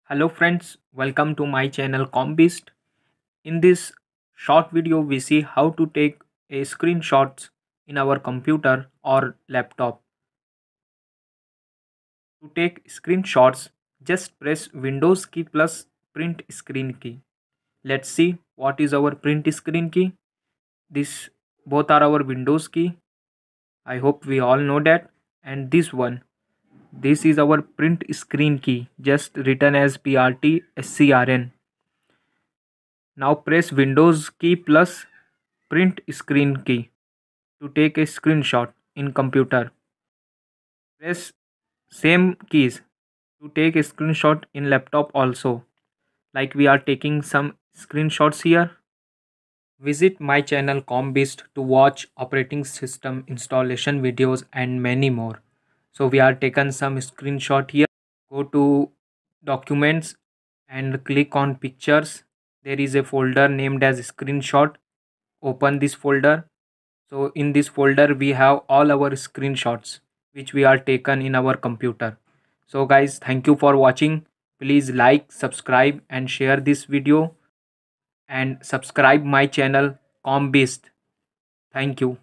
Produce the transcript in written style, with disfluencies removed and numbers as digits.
Hello friends, welcome to my channel Combeast. In this short video we see how to take a screenshots in our computer or laptop. To take screenshots, just press Windows key plus print screen key. Let's see what is our print screen key. This both are our Windows key. I hope we all know that. And this is our print screen key, just written as Prt Scrn. Now press Windows key plus print screen key to take a screenshot in computer. Press same keys to take a screenshot in laptop also. Like we are taking some screenshots here. Visit my channel Combeast to watch operating system installation videos and many more. So we are taken some screenshot here. Go to documents and click on pictures. There is a folder named as screenshot. Open this folder. So in this folder we have all our screenshots which we are taken in our computer. So guys, thank you for watching. Please like, subscribe and share this video and subscribe my channel Combeast. Thank you.